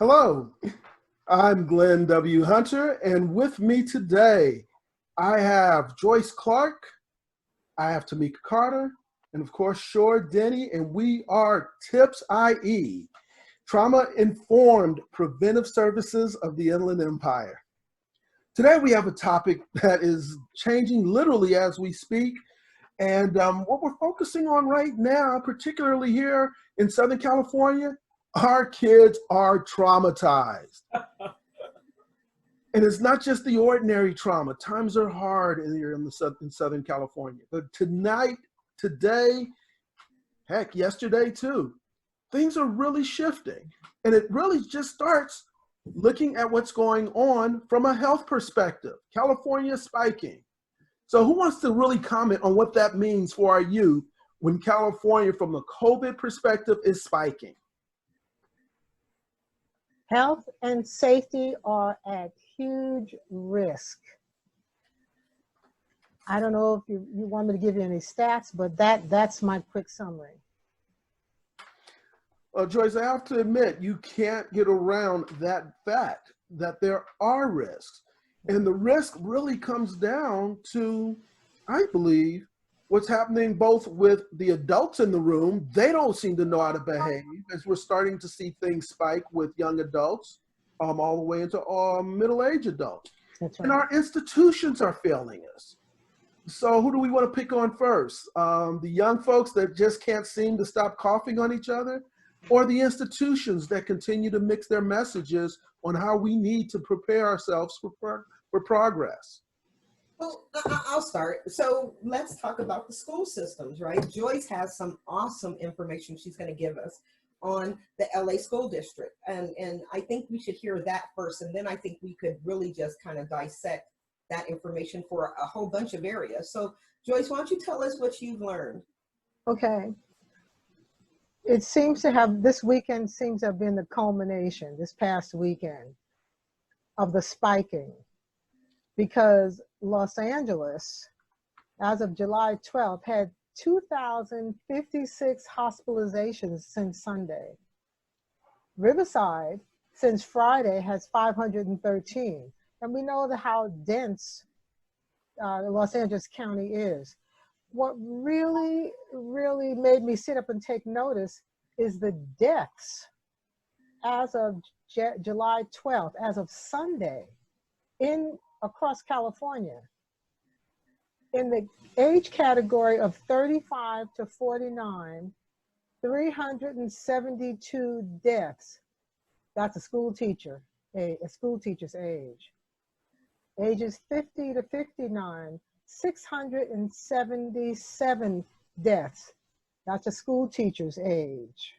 Hello, I'm Glenn W. Hunter, and with me today, I have Joyce Clark, I have Tamika Carter, and of course, Shor Denny, and we are TIPS IE, Trauma Informed Preventive Services of the Inland Empire. Today, we have a topic that is changing literally as we speak, and what we're focusing on right now, particularly here in Southern California, our kids are traumatized. And it's not just the ordinary trauma. Times are hard in Southern California. But today, heck, yesterday too, things are really shifting. And it really just starts looking at what's going on from a health perspective. California spiking. So who wants to really comment on what that means for our youth when California, from the COVID perspective, is spiking? Health and safety are at huge risk. I don't know if you want me to give you any stats, but that's my quick summary. Well, Joyce, I have to admit, you can't get around that fact that there are risks. And the risk really comes down to, I believe, what's happening both with the adults in the room. They don't seem to know how to behave, as we're starting to see things spike with young adults all the way into middle-aged adults. That's right. And our institutions are failing us. So who do we want to pick on first? The young folks that just can't seem to stop coughing on each other, or the institutions that continue to mix their messages on how we need to prepare ourselves for progress? Well, I'll start. So let's talk about the school systems, right? Joyce has some awesome information she's going to give us on the LA school district. And I think we should hear that first. And then I think we could really just kind of dissect that information for a whole bunch of areas. So Joyce, why don't you tell us what you've learned? Okay. This weekend seems to have been the culmination, this past weekend, of the spiking. Because Los Angeles, as of July 12th, had 2,056 hospitalizations since Sunday. Riverside, since Friday, has 513. And we know how dense Los Angeles County is. What really, really made me sit up and take notice is the deaths as of July 12th, as of Sunday, across California. In the age category of 35 to 49, 372 deaths. That's a school teacher's age. Ages 50 to 59, 677 deaths. That's a school teacher's age.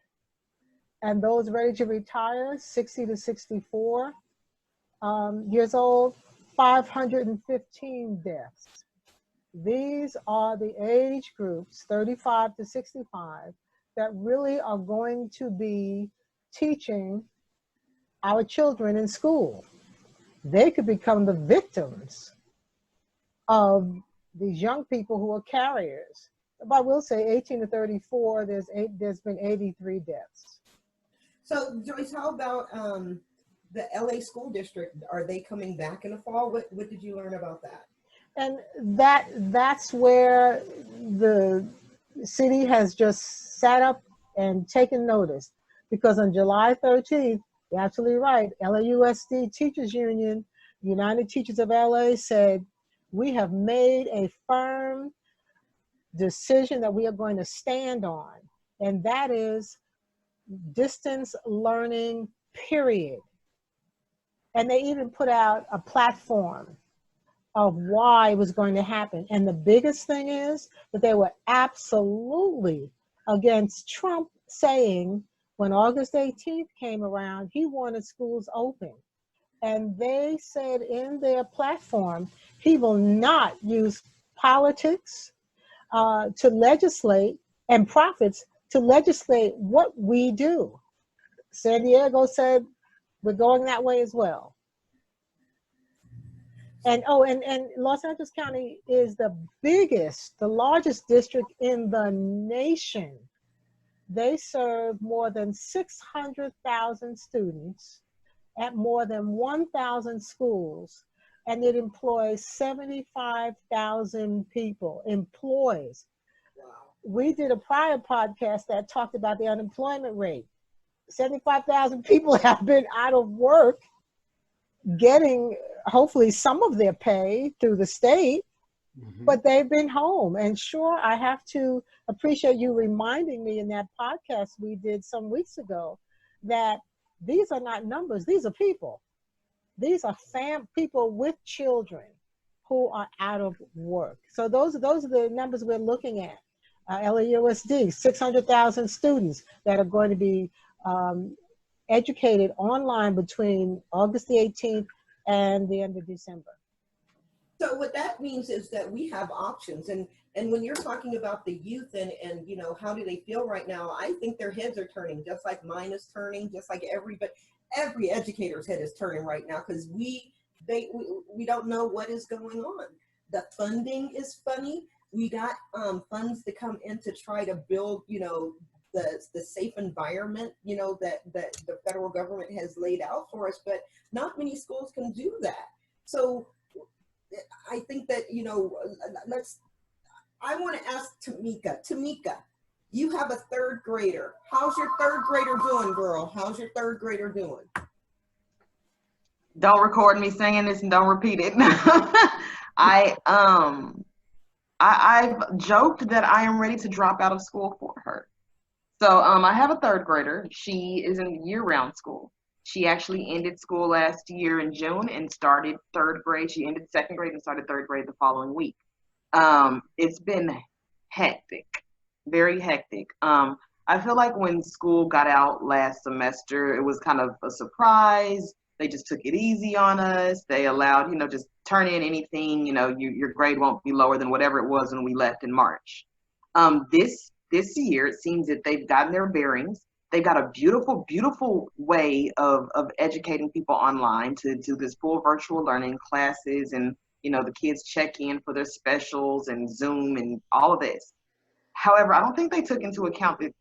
And those ready to retire, 60 to 64 years old, 515 deaths. These are the age groups, 35 to 65, that really are going to be teaching our children in school. They could become the victims of these young people who are carriers. But I will say 18 to 34, there's been 83 deaths. So Joyce, how about the LA school district? Are they coming back in the fall? What did you learn about that? And that's where the city has just sat up and taken notice, because on July 13th, you're absolutely right, LAUSD Teachers Union, United Teachers of LA, said, we have made a firm decision that we are going to stand on, and that is distance learning, period. And they even put out a platform of why it was going to happen. And the biggest thing is that they were absolutely against Trump saying, when August 18th came around, he wanted schools open. And they said in their platform, he will not use politics to legislate and profits to legislate what we do. San Diego said, we're going that way as well. And Los Angeles County is the largest district in the nation. They serve more than 600,000 students at more than 1,000 schools, and it employs 75,000 people, employs. Wow. We did a prior podcast that talked about the unemployment rate. 75,000 people have been out of work, getting hopefully some of their pay through the state, but they've been home. And sure, I have to appreciate you reminding me in that podcast we did some weeks ago that these are not numbers, these are people. These are people with children who are out of work. So those are the numbers we're looking at. LAUSD, 600,000 students that are going to be educated online between August the 18th and the end of December. So what that means is that we have options, and when you're talking about the youth and you know, how do they feel right now, I think their heads are turning, just like mine is turning, just like every educator's head is turning right now, because we don't know what is going on. The funding is funny. We got funds to come in to try to build, you know, the safe environment, you know, that the federal government has laid out for us, but not many schools can do that. So I think that, you know, I want to ask Tamika. Tamika, you have a third grader. How's your third grader doing, girl? How's your third grader doing? Don't record me saying this and don't repeat it. I've joked that I am ready to drop out of school for her. So I have a third grader. She is in year-round school. She actually ended school last year in June and started third grade. She ended second grade and started third grade the following week. It's been hectic, very hectic. I feel like when school got out last semester, it was kind of a surprise. They just took it easy on us. They allowed, you know, just turn in anything, you know, your grade won't be lower than whatever it was when we left in March. This year, it seems that they've gotten their bearings. They've got a beautiful, beautiful way of educating people online to do this full virtual learning classes, and, you know, the kids check in for their specials and Zoom and all of this. However, I don't think they took into account that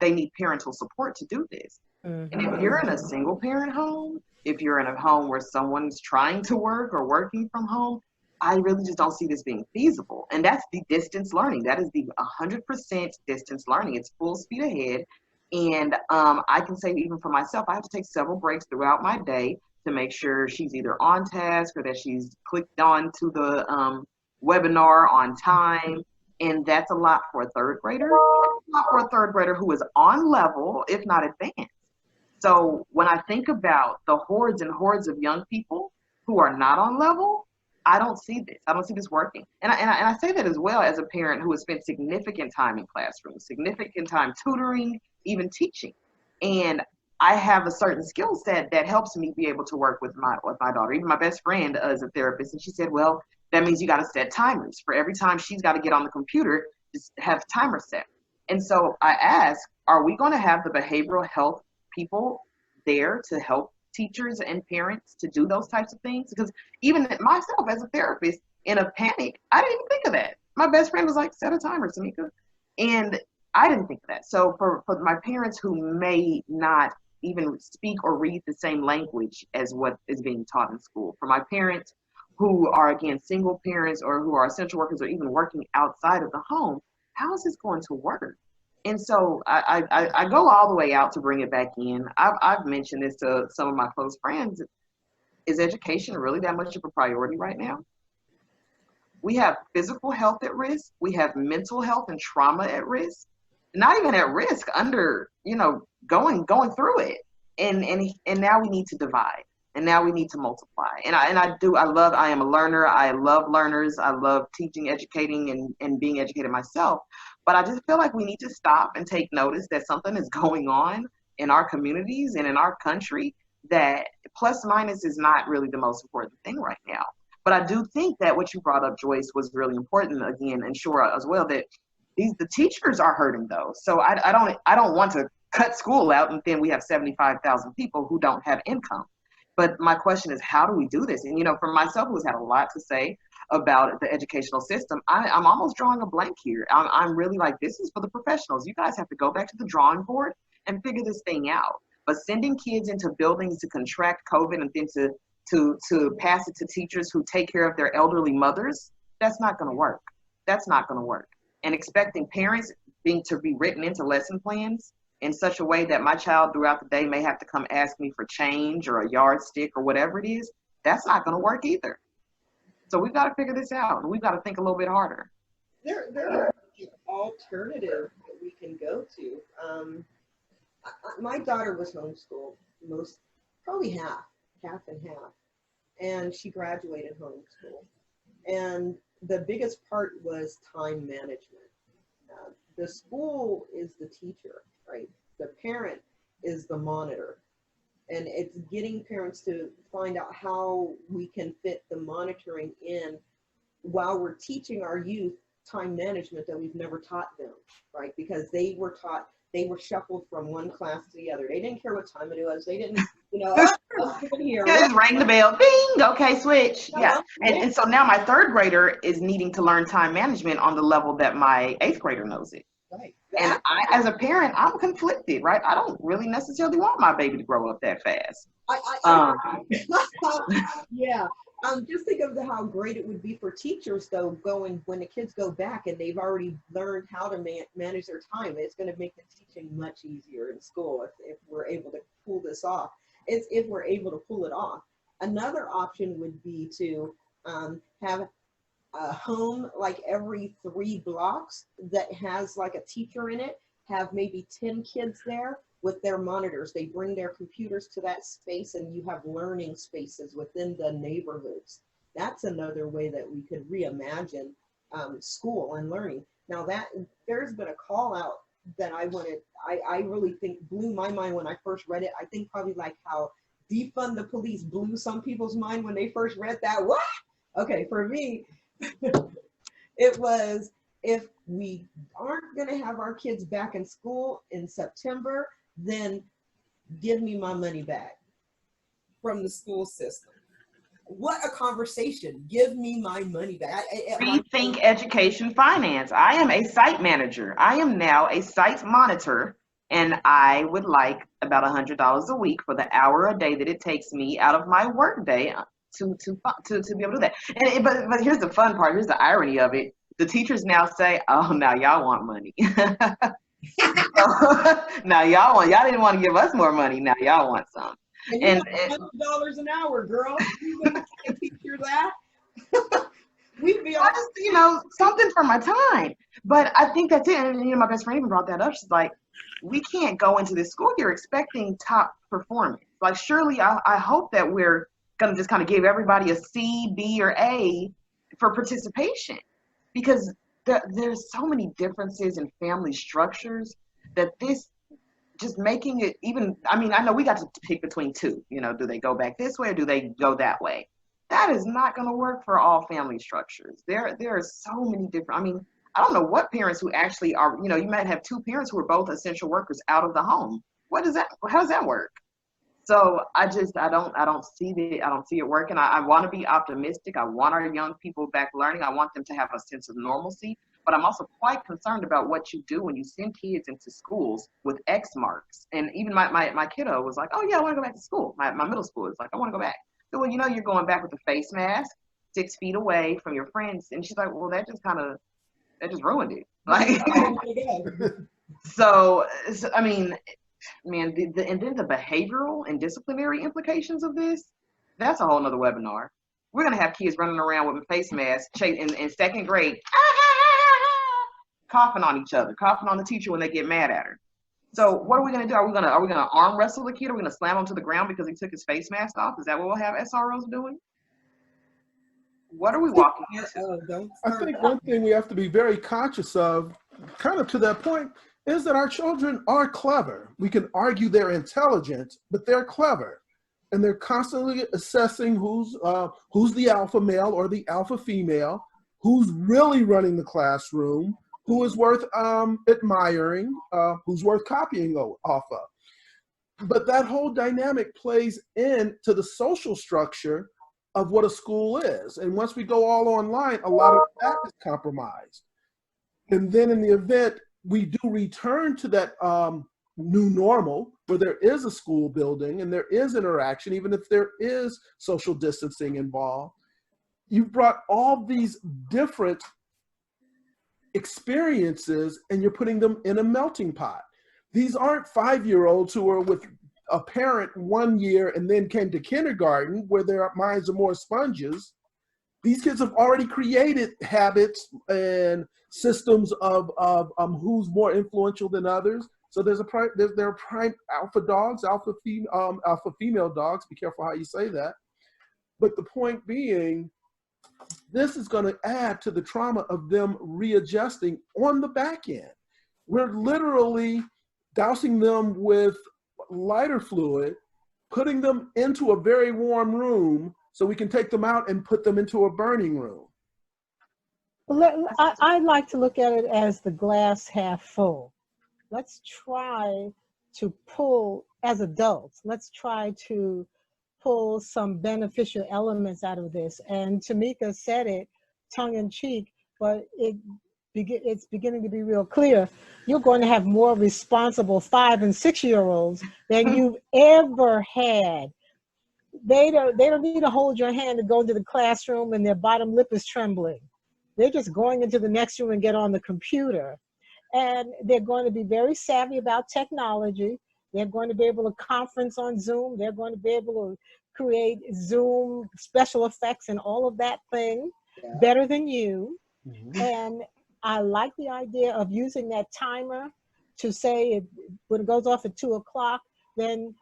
they need parental support to do this. And if you're in a single parent home, if you're in a home where someone's trying to work or working from home, I really just don't see this being feasible. And that's the distance learning. That is the 100% distance learning. It's full speed ahead. And I can say, even for myself, I have to take several breaks throughout my day to make sure she's either on task or that she's clicked on to the webinar on time. And that's a lot for a third grader. It's a lot for a third grader who is on level, if not advanced. So when I think about the hordes and hordes of young people who are not on level, I don't see this. I don't see this working. And I say that as well as a parent who has spent significant time in classrooms, significant time tutoring, even teaching. And I have a certain skill set that helps me be able to work with my daughter. Even my best friend is a therapist, and she said, well, that means you got to set timers. For every time she's got to get on the computer, just have timer set. And so I asked, are we going to have the behavioral health people there to help teachers and parents to do those types of things? Because even myself as a therapist, in a panic, I didn't even think of that. My best friend was like, set a timer, Tamika. And I didn't think of that. So for my parents who may not even speak or read the same language as what is being taught in school, for my parents who are, again, single parents or who are essential workers or even working outside of the home, how is this going to work? And so I go all the way out to bring it back in. I've mentioned this to some of my close friends. Is education really that much of a priority right now? We have physical health at risk. We have mental health and trauma at risk. Not even at risk, under, you know, going through it. And now we need to divide. And now we need to multiply. And I am a learner. I love learners. I love teaching, educating, and being educated myself. But I just feel like we need to stop and take notice that something is going on in our communities and in our country, that plus minus is not really the most important thing right now. But I do think that what you brought up, Joyce, was really important, again, and Shor as well, that the teachers are hurting though. So I don't want to cut school out and then we have 75,000 people who don't have income. But my question is, how do we do this? And, you know, for myself, who's had a lot to say about the educational system, I'm almost drawing a blank here. I'm really like, this is for the professionals. You guys have to go back to the drawing board and figure this thing out. But sending kids into buildings to contract COVID and then to pass it to teachers who take care of their elderly mothers, that's not going to work. That's not going to work. And expecting parents to be written into lesson plans in such a way that my child throughout the day may have to come ask me for change or a yardstick or whatever it is, that's not going to work either. So we've got to figure this out, and we've got to think a little bit harder. There are alternatives that we can go to. My daughter was homeschooled, probably half and half, and she graduated homeschool. And the biggest part was time management. The school is the teacher, right? The parent is the monitor. And it's getting parents to find out how we can fit the monitoring in while we're teaching our youth time management that we've never taught them, right? Because they were shuffled from one class to the other. They didn't care what time it was. They didn't, here. Just rang the bell, ding, okay, switch. Yeah. And so now my third grader is needing to learn time management on the level that my 8th grader knows it. Right. And I, as a parent, I'm conflicted, right? I don't really necessarily want my baby to grow up that fast. Yeah. Just think of how great it would be for teachers, though, when the kids go back and they've already learned how to manage their time. It's going to make the teaching much easier in school if we're able to pull this off. If we're able to pull it off. Another option would be to have a home like every 3 blocks that has like a teacher in it, have maybe 10 kids there with their monitors. They bring their computers to that space and you have learning spaces within the neighborhoods. That's another way that we could reimagine school and learning. Now there's been a call out that I really think blew my mind when I first read it. I think probably like how defund the police blew some people's mind when they first read that. What? Okay, for me, it was, if we aren't going to have our kids back in school in September, then give me my money back from the school system. What a conversation. Give me my money back. Rethink education finance. I am a site manager. I am now a site monitor, and I would like about $100 a week for the hour a day that it takes me out of my work day to be able to do that. But here's the fun part. Here's the irony of it. The teachers now say, "Oh, now y'all want money." Now y'all didn't want to give us more money. Now y'all want some. And $100 an hour, girl. You gonna pay a teacher that? We'd be all just, something for my time. But I think that's it. And my best friend even brought that up. She's like, we can't go into this school year expecting top performance. Like, surely I hope that we're gonna just kind of give everybody a C, B, or A for participation, because there's so many differences in family structures that this just making it even, I know we got to pick between 2, do they go back this way or do they go that way? That is not going to work for all family structures. There are so many different, I don't know what parents who actually are, you might have 2 parents who are both essential workers out of the home. How does that work? So I don't see it working. I want to be optimistic. I want our young people back learning. I want them to have a sense of normalcy. But I'm also quite concerned about what you do when you send kids into schools with X marks. And even my kiddo was like, "Oh yeah, I want to go back to school." My middle school is like, "I want to go back." So, well, you're going back with a face mask, 6 feet away from your friends. And she's like, "Well, that just ruined it." Like, so man, and then the behavioral and disciplinary implications of this, that's a whole nother webinar. We're going to have kids running around with a face mask in 2nd grade, coughing on each other, coughing on the teacher when they get mad at her. So what are we going to do? Are we going to arm wrestle the kid? Are we going to slam him to the ground because he took his face mask off? Is that what we'll have SROs doing? What are we walking into? I think one thing we have to be very conscious of, kind of to that point, is that our children are clever. We can argue they're intelligent, but they're clever. And they're constantly assessing who's the alpha male or the alpha female, who's really running the classroom, who is worth admiring, who's worth copying off of. But that whole dynamic plays into the social structure of what a school is. And once we go all online, a lot of that is compromised. And then in the event we do return to that new normal where there is a school building and there is interaction, even if there is social distancing involved. You've brought all these different experiences and you're putting them in a melting pot. These aren't 5-year-olds who are with a parent 1 year and then came to kindergarten where their minds are more sponges. These kids have already created habits and systems of who's more influential than others. So there are prime alpha dogs, alpha female dogs. Be careful how you say that. But the point being, this is going to add to the trauma of them readjusting on the back end. We're literally dousing them with lighter fluid, putting them into a very warm room so we can take them out and put them into a burning room. I like to look at it as the glass half full. Let's try to pull, as adults, let's try to pull some beneficial elements out of this. And Tamika said it tongue in cheek, but it's beginning to be real clear. You're going to have more responsible 5 and 6 year olds than you've ever had. They don't need to hold your hand to go into the classroom and their bottom lip is trembling. They're just going into the next room and get on the computer. And they're going to be very savvy about technology. They're going to be able to conference on Zoom. They're going to be able to create Zoom special effects and all of that thing better than you. Mm-hmm. And I like the idea of using that timer to say when it goes off at 2 o'clock, then,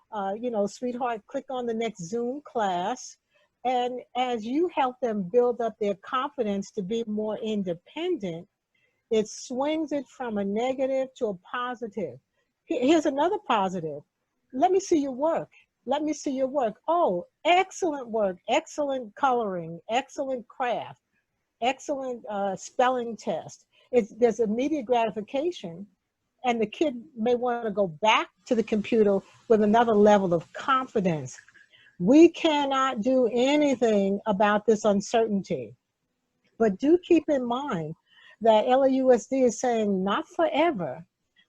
sweetheart, click on the next Zoom class. And as you help them build up their confidence to be more independent, it swings it from a negative to a positive. Here's another positive. Let me see your work. Let me see your work. Oh, excellent work, excellent coloring, excellent craft, excellent spelling test. There's immediate gratification, and the kid may want to go back to the computer with another level of confidence. We cannot do anything about this uncertainty, but do keep in mind that LAUSD is saying not forever,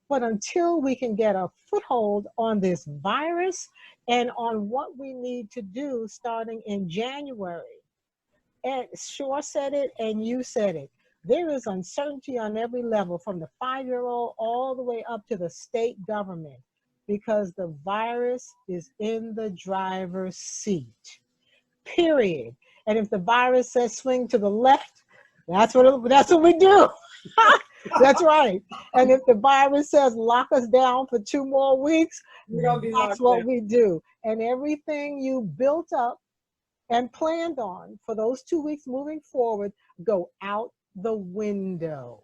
but until we can get a foothold on this virus and on what we need to do starting in January. And Shor said it and you said it. There is uncertainty on every level, from the 5-year-old all the way up to the state government, because the virus is in the driver's seat, period. And if the virus says swing to the left, that's what we do. That's right. And if the virus says lock us down for 2 more weeks, that's what we do. And everything you built up and planned on for those 2 weeks moving forward go out the window,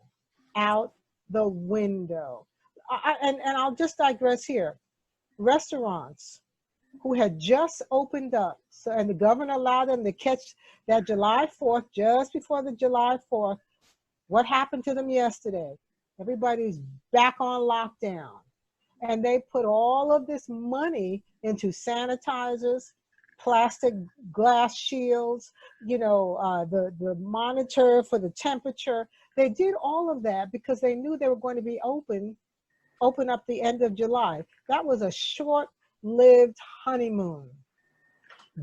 out the window. And I'll just digress here. Restaurants who had just opened up, and the governor allowed them to catch that July 4th, just before the July 4th, what happened to them yesterday? Everybody's back on lockdown. And they put all of this money into sanitizers, plastic glass shields, the monitor for the temperature. They did all of that because they knew they were going to be open up the end of July. That was a short-lived honeymoon.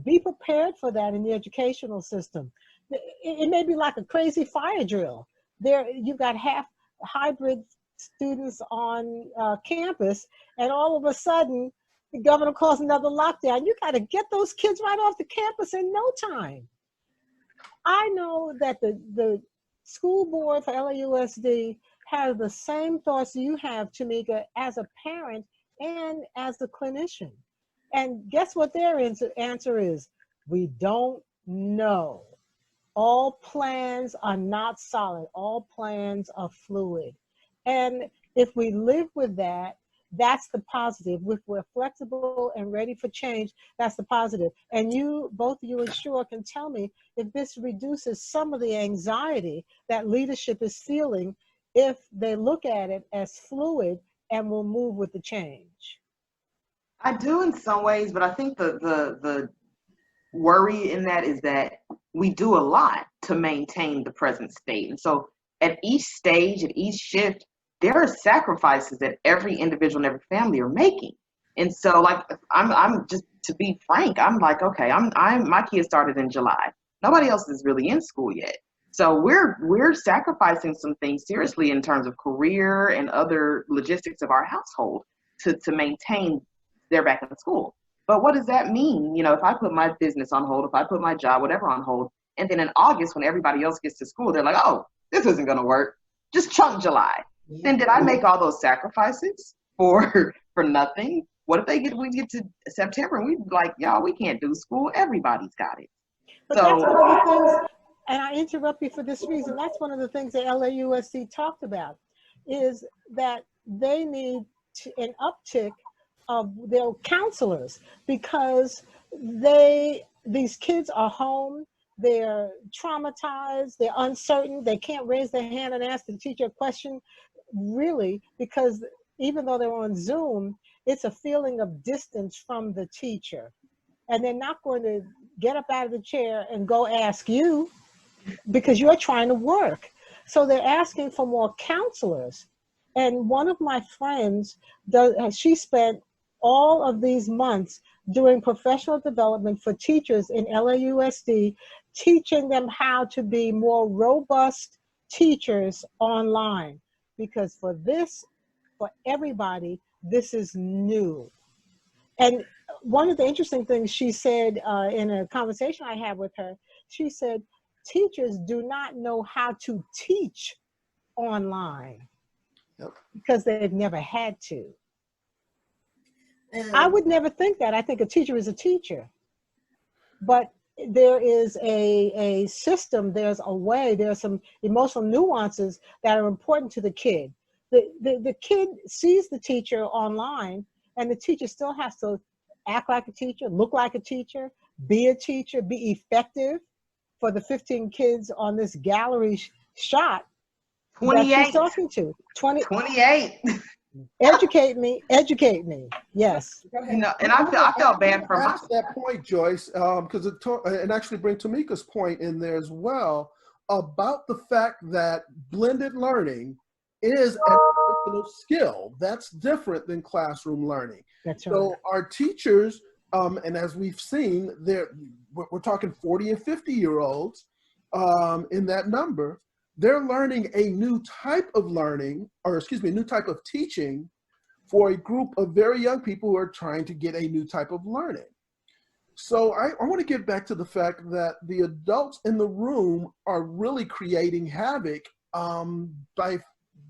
Be prepared for that in the educational system. It may be like a crazy fire drill. You've got half hybrid students on campus, and all of a sudden, the governor calls another lockdown. You got to get those kids right off the campus in no time. I know that the school board for LAUSD has the same thoughts you have, Tamika, as a parent and as a clinician. And guess what their answer is? We don't know. All plans are not solid. All plans are fluid. And if we live with that, that's the positive. If we're flexible and ready for change, that's the positive. And both you and Shor can tell me if this reduces some of the anxiety that leadership is feeling if they look at it as fluid and will move with the change. I do in some ways, but I think the worry in that is that we do a lot to maintain the present state. And so at each stage, at each shift, there are sacrifices that every individual and every family are making. And so, like, I'm just, to be frank, I'm like, okay, my kids started in July. Nobody else is really in school yet. So we're sacrificing some things seriously in terms of career and other logistics of our household to maintain their back in school. But what does that mean? You know, if I put my business on hold, if I put my job, whatever on hold, and then in August when everybody else gets to school, they're like, oh, this isn't going to work. Just chunk July. Then did I make all those sacrifices for nothing? What if we get to September and we like, y'all, we can't do school. Everybody's got it. But that's one of the things, and I interrupt you for this reason. That's one of the things that LAUSD talked about, is that they need an uptick of their counselors, because these kids are home, they're traumatized, they're uncertain, they can't raise their hand and ask the teacher a question, really, because even though they're on Zoom, it's a feeling of distance from the teacher. And they're not going to get up out of the chair and go ask you because you're trying to work. So they're asking for more counselors. And one of my friends, she spent all of these months doing professional development for teachers in LAUSD, teaching them how to be more robust teachers online. Because for everybody, this is new. And one of the interesting things she said in a conversation I had with her, she said, teachers do not know how to teach online. Yep. Because they've never had to. I would never think that. I think a teacher is a teacher. But there is a system, there's a way, there's some emotional nuances that are important to the kid. The kid sees the teacher online, and the teacher still has to act like a teacher, look like a teacher, be effective for the 15 kids on this gallery shot 28. that she's talking to. 28. Educate me. Yes. You know, and I felt bad for myself. That point, Joyce, because and actually bring Tamika's point in there as well about the fact that blended learning is a curricular skill. That's different than classroom learning. That's right. So our teachers, and as we've seen, we're talking 40 and 50-year-olds in that number. They're learning a new type of learning, or excuse me, a new type of teaching for a group of very young people who are trying to get a new type of learning. So I want to get back to the fact that the adults in the room are really creating havoc by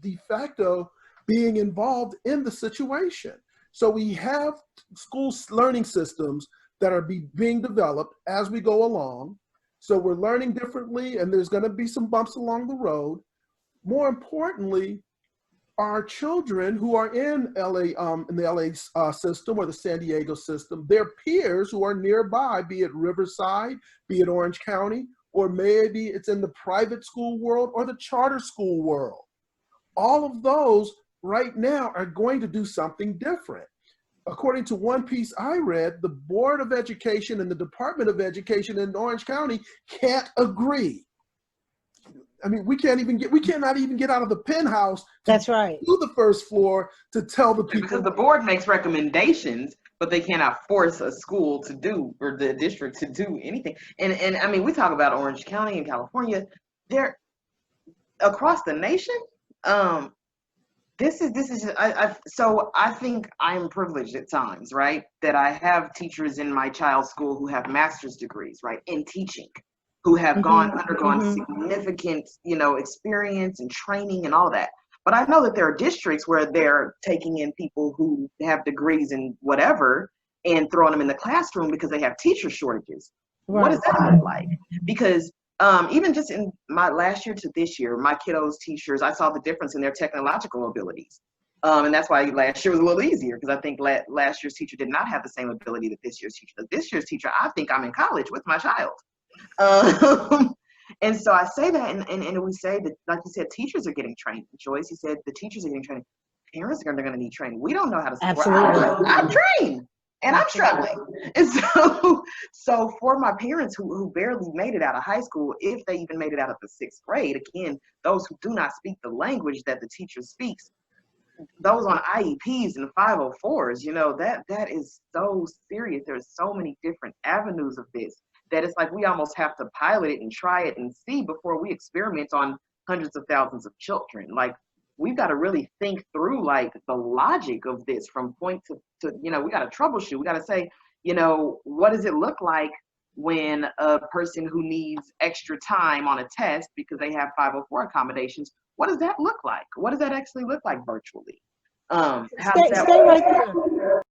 de facto being involved in the situation. So we have school learning systems that are being developed as we go along. So we're learning differently, and there's going to be some bumps along the road. More importantly, our children who are in the LA system or the San Diego system, their peers who are nearby, be it Riverside, be it Orange County, or maybe it's in the private school world or the charter school world. All of those right now are going to do something different. According to one piece I read, the Board of Education and the Department of Education in Orange County can't agree. I mean, we cannot even get out of the penthouse. That's right. To the first floor to tell the people. Because the board makes recommendations, but they cannot force a school to do, or the district to do anything. And I mean, we talk about Orange County and California. They're across the nation. So I think I'm privileged at times, right? That I have teachers in my child's school who have master's degrees, right, in teaching, who have undergone significant, experience and training and all that. But I know that there are districts where they're taking in people who have degrees in whatever and throwing them in the classroom because they have teacher shortages. Right. What does that look like? Because even just in my last year to this year, my kiddos' teachers, I saw the difference in their technological abilities. And that's why last year was a little easier, because I think last year's teacher did not have the same ability that this year's teacher. This year's teacher, I think I'm in college with my child. And so I say that, and we say that, like you said, teachers are getting trained. Joyce, you said the teachers are getting trained. Parents are going to need training. We don't know how to. Absolutely. I'm trained. And I'm struggling. And so for my parents who barely made it out of high school, if they even made it out of the 6th grade, again, those who do not speak the language that the teacher speaks, those on IEPs and 504s, you know, that is so serious. There's so many different avenues of this that it's like we almost have to pilot it and try it and see before we experiment on hundreds of thousands of children. Like, we've got to really think through like the logic of this from point to you know, we got to troubleshoot. We got to say, you know, what does it look like when a person who needs extra time on a test because they have 504 accommodations, what does that look like? What does that actually look like virtually? How does that Stay right there.